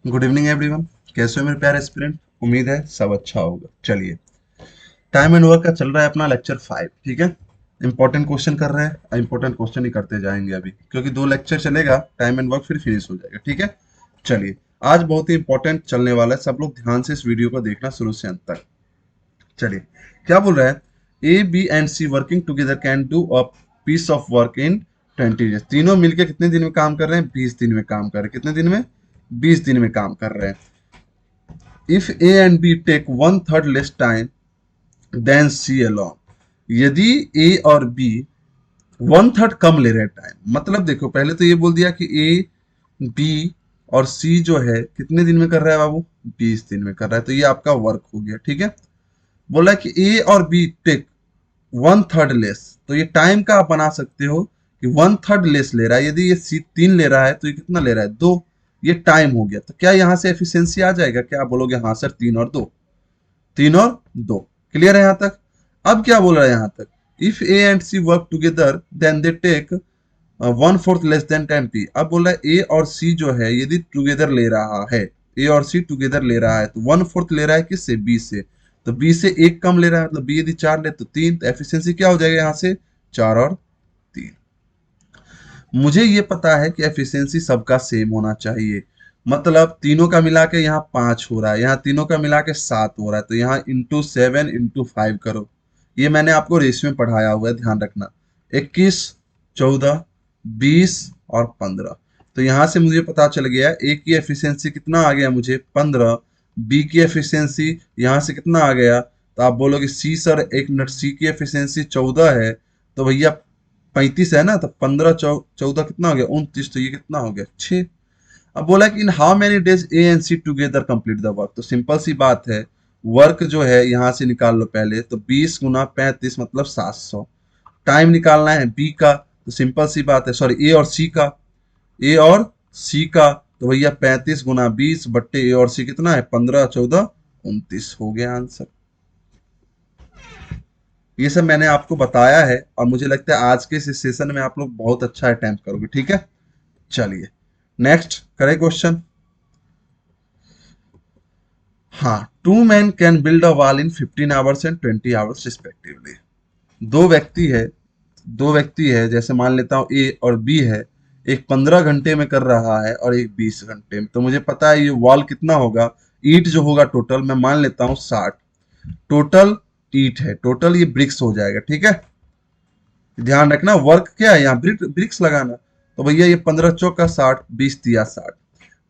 Good evening everyone. कैसे हो मेरे प्यारे एस्पिरेंट? उम्मीद है सब अच्छा होगा। चलिए, टाइम एंड वर्क का चल रहा है अपना लेक्चर 5। ठीक है, इंपॉर्टेंट क्वेश्चन कर रहे हैं, इंपॉर्टेंट क्वेश्चन ही करते जाएंगे अभी, क्योंकि 2 लेक्चर चलेगा, टाइम एंड वर्क फिर फिनिश हो जाएगा। ठीक है, चलिए, आज बहुत ही इंपॉर्टेंट चलने वाला है, सब लोग ध्यान से इस वीडियो को देखना शुरू से अंत तक। चलिए, क्या बोल रहा है? A B and C working together can do a piece of work in 20 days. तीनों मिलकर कितने दिन में काम कर रहे हैं? 20 दिन में काम कर रहे हैं। कितने दिन में? 20 दिन में काम कर रहे हैं। If A and B take 1/3 less time than C alone, यदि A और B 1/3 कम ले रहे हैं टाइम, मतलब देखो, पहले तो ये बोल दिया कि A B और C जो है कितने दिन में कर रहा है बाबू? 20 दिन में कर रहा है, तो ये आपका वर्क हो गया। ठीक है, बोला कि A और B टेक 1/3 लेस, तो ये टाइम का आप बना सकते हो कि 1/3 लेस ले रहा है। यदि ये सी 3 ले रहा है तो ये कितना ले रहा है? 2। ये टाइम हो गया, तो क्या यहाँ से एफिशिएंसी आ जाएगा? क्या आप बोलोगे? हाँ सर, 3 और 2, 3 और 2। क्लियर है यहाँ तक? अब क्या बोल रहा है यहाँ तक? If A and C work together then they take 1/4 less than time P. अब बोल रहा है ए और सी जो है यदि टुगेदर ले रहा है, ए और सी टुगेदर ले रहा है, तो 1/4 ले रहा है किससे? बी से। तो बी से एक कम ले रहा है, मतलब बी यदि 4 ले तो 3, तो एफिशिएंसी क्या हो जाएगा यहाँ से? 4 और 3। मुझे ये पता है कि एफिशिएंसी सबका सेम होना चाहिए, मतलब तीनों का मिला के यहाँ 5 हो रहा है, यहाँ तीनों का मिला के 7 हो रहा है, तो यहाँ ×7 × 5 करो। ये मैंने आपको रेशियो में पढ़ाया हुआ है, ध्यान रखना। 21, 14, 20 और 15। तो यहाँ से मुझे पता चल गया ए की एफिशिएंसी कितना आ गया मुझे? 15। बी की एफिशिएंसी यहाँ से कितना आ गया? तो आप बोलोगे सी सर एक मिनट, सी की एफिशिएंसी 14 है, तो भैया 35 है ना, तो 15 14 कितना हो गया? 29। तो ये कितना हो गया? 6। अब बोला कि in how many days A and C together complete the work. तो सिंपल सी बात है, वर्क जो है यहाँ से निकाल लो पहले, तो 20 × 35 मतलब 700। टाइम निकालना है बी का, तो सिंपल सी बात है, सॉरी ए और सी का, ए और सी का, तो भैया 35 × 20 बट्टे ए और सी कितना है? 15, 14, 29 हो गया आंसर। ये सब मैंने आपको बताया है, और मुझे लगता है आज के इस सेशन में आप लोग बहुत अच्छा अटेम्प्ट करोगे। ठीक है, चलिए नेक्स्ट करें क्वेश्चन। हाँ, 2 men can build a wall in 15 hours and 20 hours respectively. दो व्यक्ति है, दो व्यक्ति है, जैसे मान लेता हूँ ए और बी है। एक 15 घंटे में कर रहा है और एक 20 घंटे में। तो मुझे पता है ये वॉल कितना होगा, ईट जो होगा टोटल, मैं मान लेता हूँ 60 टोटल ईट है, टोटल ये ब्रिक्स हो जाएगा। ठीक है, ध्यान रखना, वर्क क्या है यहाँ? ब्रिक्स लगाना। तो भैया ये 15 × 4 = 60, 20 × 3 = 60।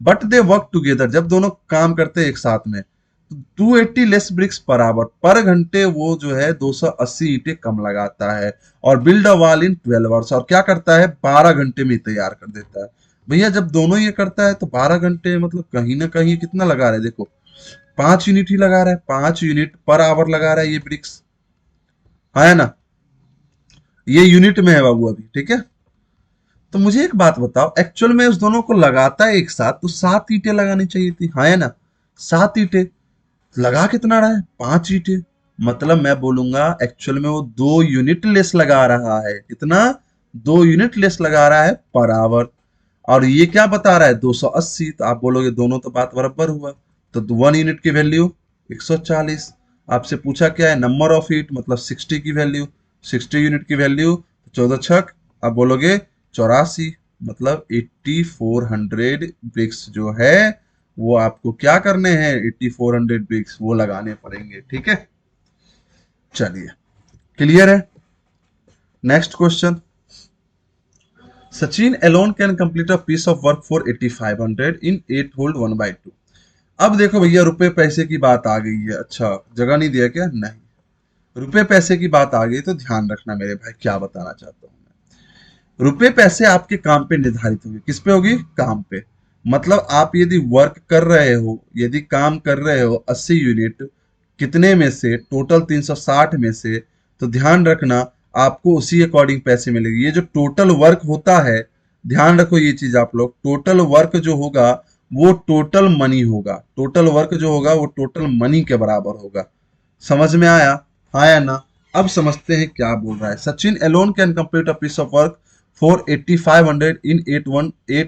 बट दे वर्क टुगेदर, जब दोनों काम करते हैं एक साथ में, तो 280 लेस ब्रिक्स पर आवर, पर घंटे वो जो है 280 ईंटें कम लगाता है। और build a wall in 12 hours, और क्या करता है? 12 घंटे में तैयार कर देता है। भैया जब दोनों ये करता है तो 12 घंटे मतलब कहीं ना कहीं कितना लगा रहा है? देखो, 5 यूनिट ही लगा रहा है, 5 यूनिट पर आवर लगा रहा है ये ब्रिक्स, है ना? ये यूनिट में है बाबू अभी। ठीक है, तो मुझे एक बात बताओ, एक्चुअल में उस दोनों को लगाता है एक साथ तो 7 ईंटें लगानी चाहिए थी, हाँ है ना? 7 ईंटें लगा कितना रहा है? 5 ईंटें। मतलब मैं बोलूंगा एक्चुअल में वो 2 यूनिट लेस लगा रहा है। कितना? 2 यूनिट लेस लगा रहा है पर आवर। और ये क्या बता रहा है? 280। तो आप बोलोगे दोनों तो बात बराबर हुआ, तो 1 यूनिट की वैल्यू 140। आपसे पूछा क्या है? नंबर ऑफ ईट, मतलब 60 की वैल्यू, 60 यूनिट की वैल्यू 14×6, आप बोलोगे 84, मतलब 8400 ब्रिक्स जो है वो आपको क्या करने हैं? 8400 ब्रिक्स वो लगाने पड़ेंगे। ठीक है, चलिए, क्लियर है? Next question. Sachin alone can complete a piece of work for 8500 in 8 hold 1/2। अब देखो भैया, रुपए पैसे की बात आ गई है। अच्छा, जगह नहीं दिया क्या? नहीं, रुपए पैसे की बात आ गई तो ध्यान रखना मेरे भाई, क्या बताना चाहता हूँ मैं। रुपए पैसे आपके काम पे निर्धारित होगी। किस पे होगी? काम पे। मतलब आप यदि वर्क कर रहे हो, यदि काम कर रहे हो 80 यूनिट, कितने में से? टोटल 360 में से, तो ध्यान रखना आपको उसी अकॉर्डिंग पैसे मिलेंगे। ये जो टोटल वर्क होता है, ध्यान रखो ये चीज आप लोग, टोटल वर्क जो होगा वो टोटल मनी होगा। टोटल वर्क जो होगा वो टोटल मनी के बराबर होगा। समझ में आया? हाँ या ना? अब समझते हैं क्या बोल रहा है। Sachin alone can complete a piece of work for 8500 in 8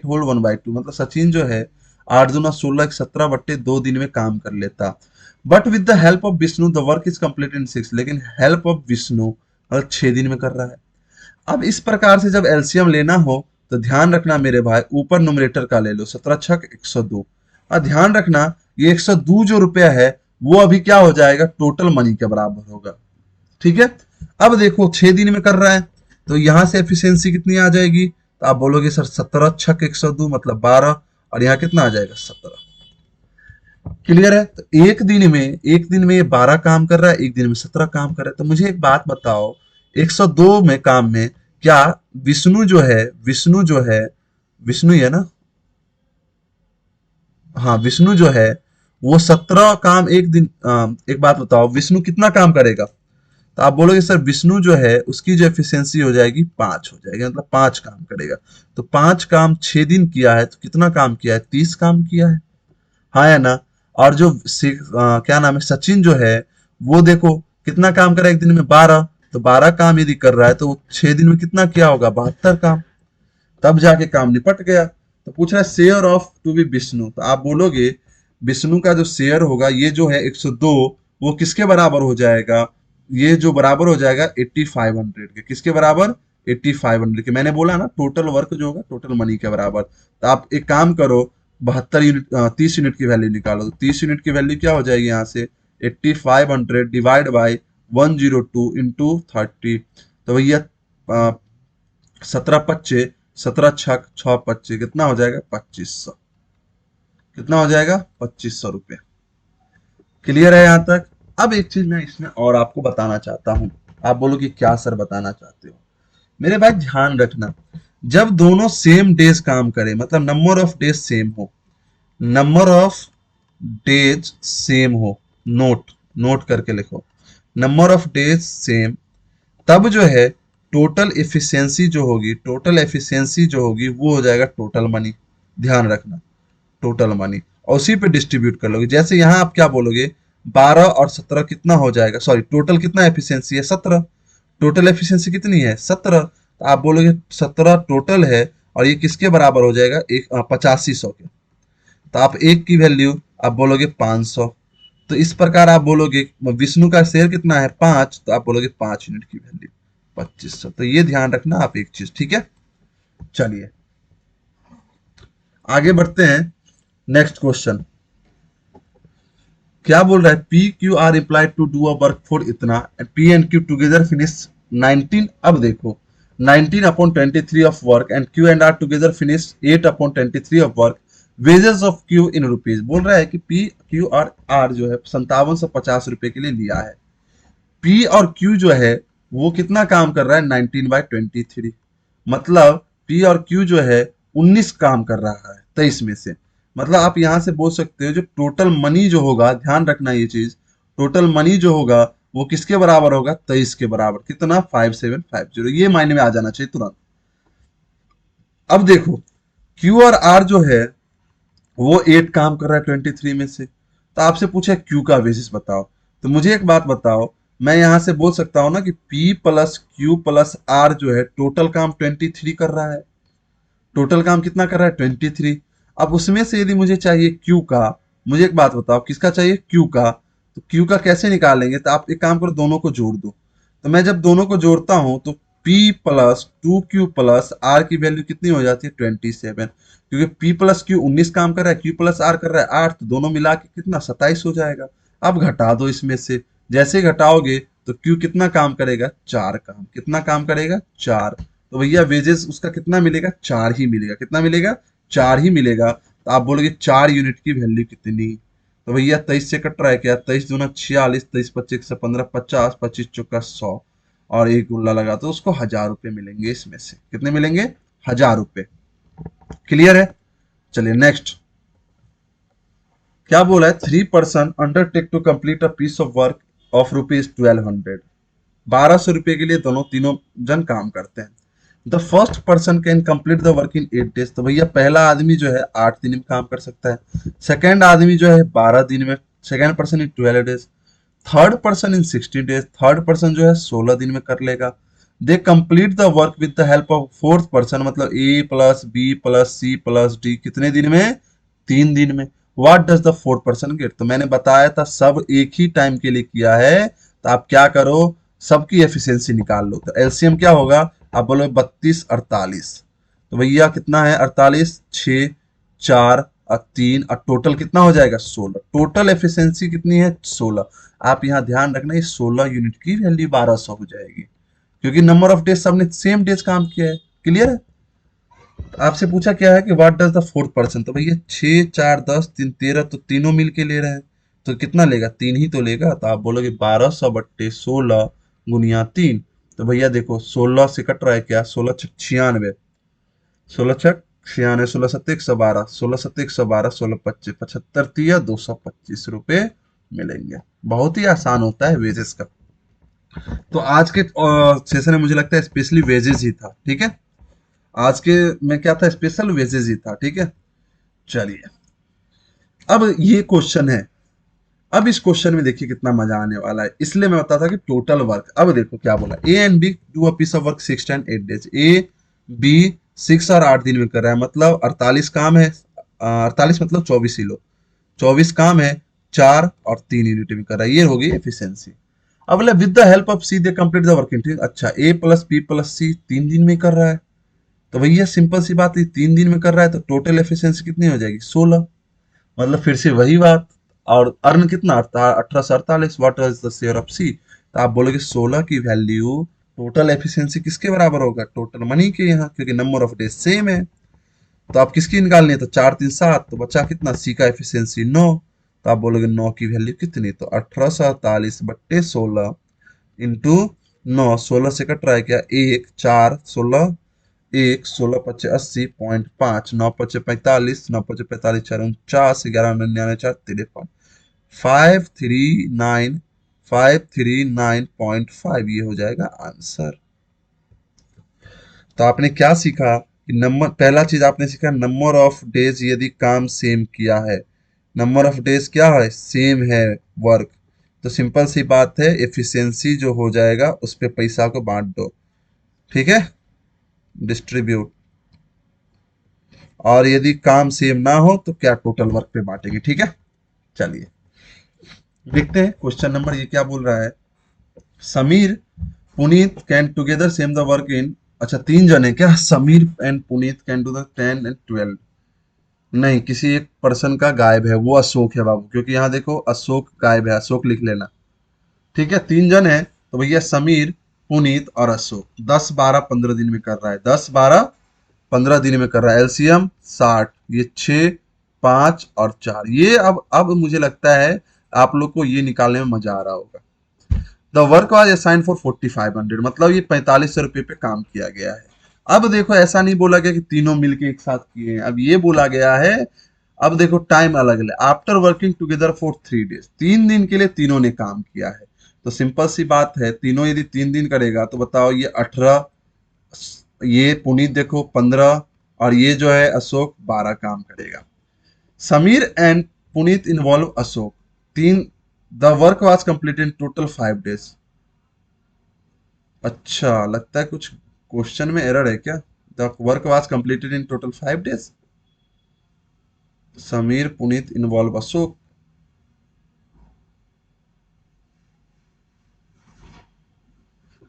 whole 1/2। मतलब सचिन जो है 8 दूना 16, 17/2 दिन में काम कर लेता। But with the help of Vishnu the work is complete in 6, लेकिन हेल्प ऑफ विष्णु मतलब 6 दिन में कर रहा है। अब इस प्रकार से जब एलसीएम लेना हो तो ध्यान रखना मेरे भाई, ऊपर न्यूमरेटर का ले लो, 17 छक 102, और ध्यान रखना ये 102 जो रुपया है वो अभी क्या हो जाएगा, टोटल मनी के बराबर होगा। ठीक है, अब देखो 6 दिन में कर रहा है तो यहां से एफिशिएंसी कितनी आ जाएगी, तो आप बोलोगे सर 17 छक 102 मतलब 12, और यहाँ कितना आ जाएगा 17। क्लियर है, तो एक दिन में ये 12 काम कर रहा है, एक दिन में 17 काम कर रहा है। तो मुझे एक बात बताओ, 102 में काम में क्या विष्णु ही है ना, हाँ विष्णु जो है वो 17 काम एक दिन, एक बात बताओ विष्णु कितना काम करेगा, तो आप बोलोगे सर विष्णु जो है उसकी जो एफिशिएंसी हो जाएगी 5 हो जाएगी, मतलब 5 काम करेगा। तो 5 काम 6 दिन किया है तो कितना काम किया है, 30 काम किया है, हाँ या ना। और जो क्या नाम है सचिन जो है वो देखो कितना काम कर रहा है एक दिन में, 12, तो 12 काम यदि कर रहा है तो वो 6 दिन में कितना किया होगा, 72 काम, तब जाके काम निपट गया। तो पूछ रहा है share of to be Vishnu, तो आप बोलोगे विष्णु का जो शेयर होगा ये जो है 102, वो किसके बराबर हो जाएगा, ये जो बराबर हो जाएगा 8500 के, किसके बराबर, 8500 के। मैंने बोला ना टोटल वर्क जो होगा टोटल मनी के बराबर। तो आप एक काम करो 72 यूनिट 30 यूनिट की वैल्यू निकालो, तो 30 यूनिट की वैल्यू क्या हो जाएगी यहाँ से, 8500 डिवाइड बाई 102 इंटू 30, तो भैया 17 17 छक 6 25 कितना हो जाएगा 2500, कितना हो जाएगा 2500 रुपये। क्लियर है यहाँ तक। अब एक चीज मैं इसमें और आपको बताना चाहता हूं, आप बोलो कि क्या सर बताना चाहते हो, मेरे भाई ध्यान रखना, जब दोनों सेम डेज काम करें मतलब नंबर ऑफ डेज सेम हो, नंबर ऑफ डेज सेम हो, नोट नोट करके लिखो, नंबर ऑफ डेज सेम, तब जो है टोटल एफिशिएंसी जो होगी वो हो जाएगा टोटल मनी, ध्यान रखना टोटल मनी, और उसी पे डिस्ट्रीब्यूट कर लोगे। जैसे यहां आप क्या बोलोगे 12 और 17 कितना हो जाएगा, सॉरी टोटल कितना एफिशिएंसी है 17, टोटल एफिशिएंसी कितनी है 17, तो आप बोलोगे 17 टोटल है और ये किसके बराबर हो जाएगा, एक 8500 के, तो आप एक की वैल्यू आप बोलोगे 500। तो इस प्रकार आप बोलोगे विष्णु का शेयर कितना है 5, तो आप बोलोगे 5 यूनिट की वैल्यू 2500। तो ये ध्यान रखना आप एक चीज, ठीक है। चलिए आगे बढ़ते हैं, नेक्स्ट क्वेश्चन क्या बोल रहा है, P Q R employed to do a work for इतना, P and Q together finish 19। अब देखो 19/23 of work and Q and R together finish 8/23 of work, wages of Q in rupees. बोल रहा है कि पी क्यू और are जो है 5750 रुपए के लिए लिया है, पी और क्यू जो है वो कितना काम कर रहा है 19/23, मतलब पी और क्यू जो है 19 काम कर रहा है 23 में से। मतलब आप यहां से बोल सकते हो जो टोटल मनी जो होगा, ध्यान रखना ये चीज, टोटल मनी जो होगा वो किसके बराबर होगा 23 के बराबर, कितना 5750, ये मायने में आ जाना चाहिए तुरंत। अब देखो क्यू और आर जो है वो 8 काम कर रहा है 23 में से, तो आपसे पूछा क्यू का बेसिस बताओ, तो मुझे एक बात बताओ, मैं यहां से बोल सकता हूं ना कि P plus Q plus R जो है टोटल काम 23 कर रहा है, टोटल काम कितना कर रहा है 23। अब उसमें से यदि मुझे चाहिए क्यू का, मुझे एक बात बताओ किसका चाहिए क्यू का, तो क्यू का कैसे निकालेंगे, तो आप एक काम करो दोनों को जोड़ दो, तो मैं जब दोनों को जोड़ता हूं तो P plus 2Q plus R की वैल्यू कितनी हो जाती है 27, क्योंकि P प्लस क्यू 19 काम कर रहा है, Q प्लस आर कर रहा है 8, तो दोनों मिला के कितना 27 हो जाएगा। अब घटा दो इसमें से, जैसे ही घटाओगे तो Q कितना काम करेगा 4 काम, कितना काम करेगा 4, तो भैया वेजेस उसका कितना मिलेगा 4 ही मिलेगा, कितना मिलेगा 4 ही मिलेगा। तो आप बोलोगे 4 यूनिट की वैल्यू कितनी, तो भैया 23 से कट रहा है क्या, 23 दूना 46, 23 25 से 15 50, 25 चौका 100, और एक गुल्ला लगा तो उसको 1000 रुपए मिलेंगे, इसमें से कितने मिलेंगे 1000 रुपए। क्लियर है। चलिए नेक्स्ट क्या बोला है, 3 person undertake to complete a piece of work of ₹1200, 1200 रुपए के लिए दोनों तीनों जन काम करते हैं। The first person can complete the work in 8 days, तो भैया पहला आदमी जो है 8 दिन में काम कर सकता है, सेकेंड आदमी जो है 12 दिन में, second person in 12 days, third person in 16 days, third person जो है 16 दिन में कर लेगा। They complete the work with the help of fourth person, मतलब A plus B plus C plus D कितने दिन में 3 दिन में। What does the 4% get? तो मैंने बताया था सब एक ही टाइम के लिए किया है, तो आप क्या करो, सबकी एफिशिएंसी निकाल लो। तो एलसीएम क्या होगा, आप बोलो 32 48, तो भैया कितना है 48, 6 4 और 3 और टोटल कितना हो जाएगा 16। टोटल एफिशिएंसी कितनी है 16। आप यहाँ ध्यान रखना ये 16 यूनिट की वैल्यू 1200 हो जाएगी, क्योंकि नंबर ऑफ डेज सबने सेम डेज काम किया है। क्लियर है? तो आपसे पूछा क्या है कि व्हाट डज द 4%, तो भैया 6 4 10 3 13, तो तीनों मिल के ले रहे हैं, तो कितना लेगा, 3 ही तो लेगा। तो आप बोलोगे 1200/16 गुनिया 3। तो भैया देखो 16 से कट रहा है क्या, 16 छक 96, 16 छक 96, 16 सत्ते 112, 16 सत्ते 112, 16 25 75 तिया 225 रुपए मिलेंगे। बहुत ही आसान होता है वेजेस का। तो आज के सेशन में मुझे लगता है स्पेशली वेजेस ही था, ठीक है। आज के में क्या था, स्पेशल वेजेस ही था, ठीक है। चलिए, अब ये क्वेश्चन है। अब इस क्वेश्चन में देखिए कितना मजा आने वाला है, इसलिए मैं बताता कि टोटल वर्क। अब देखो क्या बोला, A and B do a piece of work 6 and 8 days. A B 6 और 8 दिन में कर रहा है, मतलब 48 काम है। 48 मतलब 24 ही लो, 24 काम है, 4 और 3 यूनिट में कर रहा है, ये होगी एफिशिएंसी। अब बोले with the help of C they complete the working, ठीक। अच्छा, A plus B plus C 3 दिन में कर रहा है, तो भैया सिंपल सी बात है 3 दिन में कर रहा है, तो टोटल एफिशिएंसी कितनी हो जाएगी 16। मतलब फिर से वही बात। और अर्न कितना 1848, what is the share of C? तो आप बोलोगे 16 की वैल्यू टोटल एफिशिएंसी किसके बराबर होगा, टोटल मनी के, यहाँ क्योंकि नंबर ऑफ डेज सेम है। तो आप किसकी निकालनी है, तो 4 3 7, तो बचा कितना, सी का एफिशिएंसी 9। तो आप बोलोगे 9 की वैल्यू कितनी, तो 1848/16 इंटू 9, 16 से कट रहा है क्या, 1 4 16, 1 16 पच्चे 80.5, 9 पच्चे 45, 9 पच्चे 45, 4 49, 11 99, 4 53, 539, 539.5, ये हो जाएगा आंसर। तो आपने क्या सीखा कि नंबर, पहला चीज आपने सीखा नंबर ऑफ डेज यदि काम सेम किया है। नंबर ऑफ डेज क्या है, सेम है वर्क, तो सिंपल सी बात है एफिशिएंसी जो हो जाएगा उस पे पैसा को बांट दो, ठीक है, डिस्ट्रीब्यूट। और यदि काम सेम ना हो तो क्या, टोटल वर्क पे बांटेंगे, ठीक है। चलिए देखते हैं क्वेश्चन नंबर, ये क्या बोल रहा है। Sameer Puneet can together same the work in, अच्छा 3 जन है क्या, Sameer and Puneet can do the 10 and 12। नहीं, किसी एक पर्सन का गायब है, वो अशोक है बाबू, क्योंकि यहाँ देखो अशोक गायब है, अशोक लिख लेना, ठीक है। 3 जन है, तो भैया समीर पुनीत और अशोक 10 12 15 दिन में कर रहा है, 10 12 15 दिन में कर रहा है। एलसीएम 60, ये 6 5 और 4, ये अब मुझे लगता है आप लोग को ये निकालने में मजा आ रहा होगा। The work was assign for 4500, मतलब ये 4500 रुपये पे काम किया गया है। अब देखो ऐसा नहीं बोला गया कि तीनों मिलके एक साथ किए हैं, अब ये बोला गया है, अब देखो टाइम अलग अलग, after working together for 3 days, 3 दिन के लिए तीनों ने काम किया है। तो सिंपल सी बात है, तीनों यदि 3 दिन करेगा तो बताओ ये 18, ये पुनीत देखो 15, और ये जो है अशोक 12 काम करेगा। समीर एंड पुनीत इन्वॉल्व अशोक, तीन, the work was complete in total 5 days. अच्छा, लगता है कुछ क्वेश्चन में एरर है क्या, the work was completed in total 5 days, Sameer Puneet involve Ashok.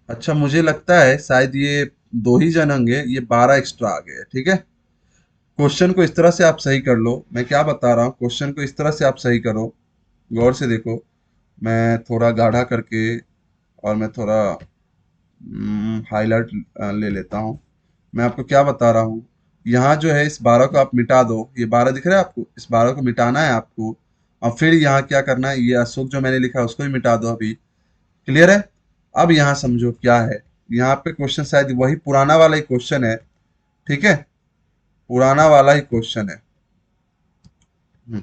अच्छा, मुझे लगता है शायद ये 2 ही जन होंगे, ये 12 एक्स्ट्रा आ गए, ठीक है। क्वेश्चन को इस तरह से आप सही कर लो, मैं क्या बता रहा हूँ, क्वेश्चन को इस तरह से आप सही करो, गौर से देखो। मैं थोड़ा गाढ़ा करके और मैं थोड़ा हाईलाइट ले लेता हूँ। मैं आपको क्या बता रहा हूँ, यहाँ जो है इस 12 को आप मिटा दो, ये 12 दिख रहा है आपको, इस 12 को मिटाना है आपको। और फिर यहाँ क्या करना है, ये अशोक जो मैंने लिखा है उसको भी मिटा दो अभी। क्लियर है? अब यहाँ समझो क्या है, यहाँ पे क्वेश्चन शायद वही पुराना वाला ही क्वेश्चन है, ठीक है, पुराना वाला ही क्वेश्चन है। हम्म,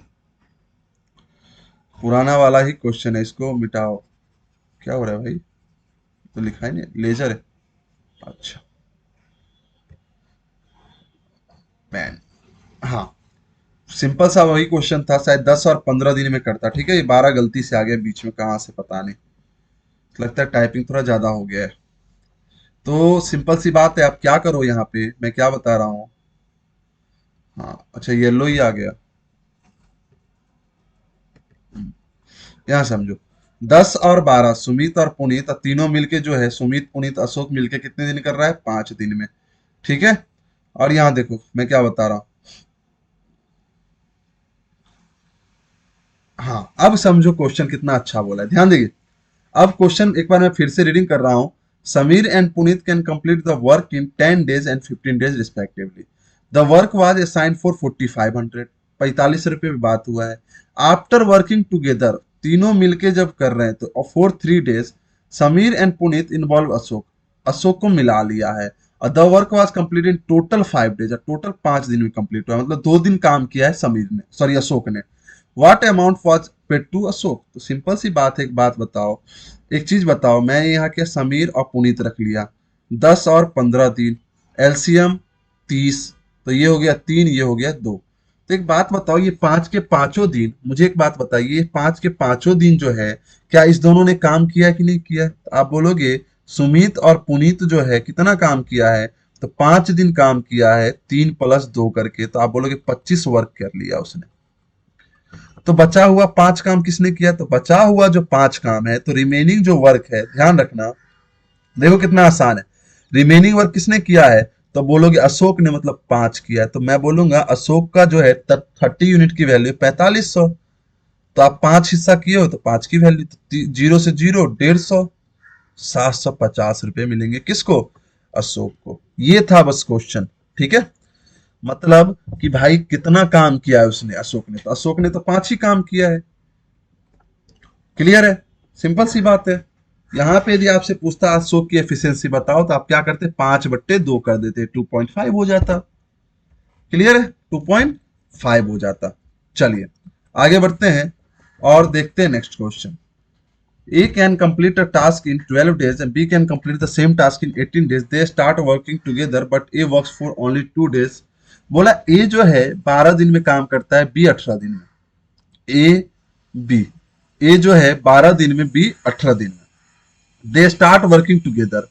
पुराना वाला ही क्वेश्चन है, इसको मिटाओ। क्या हो रहा है भाई, तो लिखा ही नहीं, लेजर है, अच्छा पेन, हाँ। सिंपल सा वही क्वेश्चन था, शायद 10 और 15 दिन में करता, ठीक है, ये 12 गलती से आ गया बीच में, कहाँ से पता नहीं, लगता है टाइपिंग थोड़ा ज्यादा हो गया है। तो सिंपल सी बात है, आप क्या करो यहाँ पे, मैं क्या बता रहा हूँ, हाँ अच्छा येलो ही आ गया, यहाँ समझो, 10 और 12 सुमित और पुनीत और तीनों मिलके जो है सुमित पुनीत अशोक मिलके कितने दिन कर रहा है, 5 दिन में। ठीक है। और यहाँ देखो मैं क्या बता रहा हूँ। हाँ अब समझो क्वेश्चन कितना अच्छा बोला है, ध्यान देखिए। अब क्वेश्चन एक बार मैं फिर से रीडिंग कर रहा हूं। Sameer and Puneet can complete the work in 10 days and 15 days respectively. The work was assigned for 4500, 45 रुपये में बात हुआ है। आफ्टर वर्किंग टुगेदर, तीनों मिलके जब कर रहे हैं तो for 3 days Sameer and Puneet involve Ashok, Ashok को मिला लिया है। और the work was complete in total 5 days, total 5 दिन में कंप्लीट हुआ है, मतलब 2 दिन काम किया है समीर ने, सॉरी अशोक ने। What amount was paid to Ashok, तो सिंपल सी बात है, एक बात बताओ, एक चीज बताओ, मैं यहाँ के समीर और पुनीत रख लिया, 10 और 15 दिन, एलसीएम 30, तो ये हो गया 3, ये हो गया 2। तो एक बात बताओ, ये 5 के 5 दिन, मुझे एक बात बताइए, ये 5 के 5 दिन जो है, क्या इस दोनों ने काम किया कि नहीं किया? तो आप बोलोगे सुमित और पुनीत जो है कितना काम किया है, तो 5 दिन काम किया है, 3 + 2 करके, तो आप बोलोगे 25 वर्क कर लिया उसने। तो बचा हुआ 5 काम किसने किया? तो बचा हुआ जो 5 काम है, तो रिमेनिंग जो वर्क है, ध्यान रखना, देखो कितना आसान है। रिमेनिंग वर्क किसने किया है? तो बोलोगे अशोक ने, मतलब 5 किया है, तो मैं बोलूंगा अशोक का जो है 30 यूनिट की वैल्यू 4500। तो आप 5 हिस्सा किए हो तो 5 की वैल्यू तो 0 से 0 150, 750 रुपये मिलेंगे किसको? अशोक को। ये था बस क्वेश्चन। ठीक है, मतलब कि भाई कितना काम किया है उसने, अशोक ने, तो अशोक ने तो 5 ही काम किया है। क्लियर है, सिंपल सी बात है। यहाँ पे यदि आपसे पूछता अशोक की एफिशिएंसी बताओ, तो आप क्या करते? 5/2 कर देते, 2.5 हो जाता। क्लियर है, 2.5 हो जाता। चलिए आगे बढ़ते हैं और देखते हैं next question. A can complete a task in 12 days and B can complete the same task in 18 days. They start working together but A works for only 2 days. बोला A जो है 12 दिन में काम करता है, B 18 दिन में। A B, A जो है 12 दिन में, B 18 दिन में। दे स्टार्ट वर्किंग टुगेदर,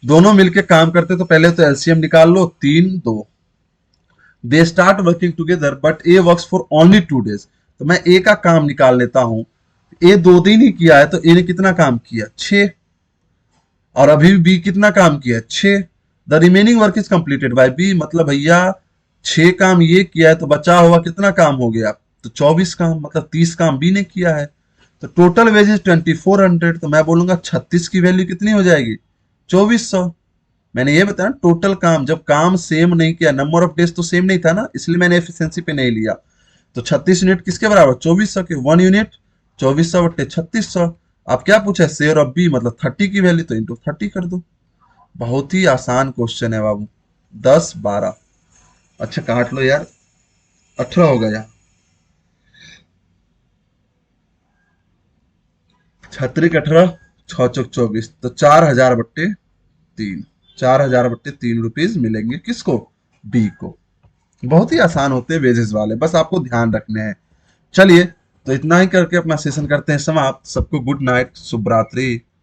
दोनों मिलके काम करते, तो पहले तो एलसीएम निकाल लो, 3 2। They start working together but A works for only 2 days, तो मैं ए का काम निकाल लेता हूं। ए 2 दिन ही किया है, तो ए ने कितना काम किया? 6। और अभी बी कितना काम किया? 6। The remaining work is completed by B, मतलब भैया 6 काम ये किया है, तो बचा हुआ कितना काम हो गया? तो 24 काम, मतलब 30 काम बी ने किया है। तो टोटल वेजेस 2400, तो मैं बोलूंगा 36 की वैल्यू कितनी हो जाएगी? 2400। मैंने ये बताया टोटल काम, जब काम सेम नहीं किया, नंबर ऑफ डेज तो सेम नहीं था ना, इसलिए मैंने एफिशिएंसी पे नहीं लिया। तो 36 यूनिट किसके बराबर? 2400 के। 1 यूनिट 2400/3600। आप क्या पूछा? शेयर ऑफ बी, मतलब 30 की वैल्यू, तो इंटू 30 कर दो। बहुत ही आसान क्वेश्चन है बाबू। 10 12, अच्छा काट लो यार, 18 हो गया। छत्रिक 18, 6 चौक 24, तो 4000/3, 4000/3 रुपीज मिलेंगे किसको? बी को। बहुत ही आसान होते हैं वेजेस वाले, बस आपको ध्यान रखने हैं। चलिए, तो इतना ही करके अपना सेशन करते हैं समाप्त। सबको गुड नाइट, शुभ रात्रि।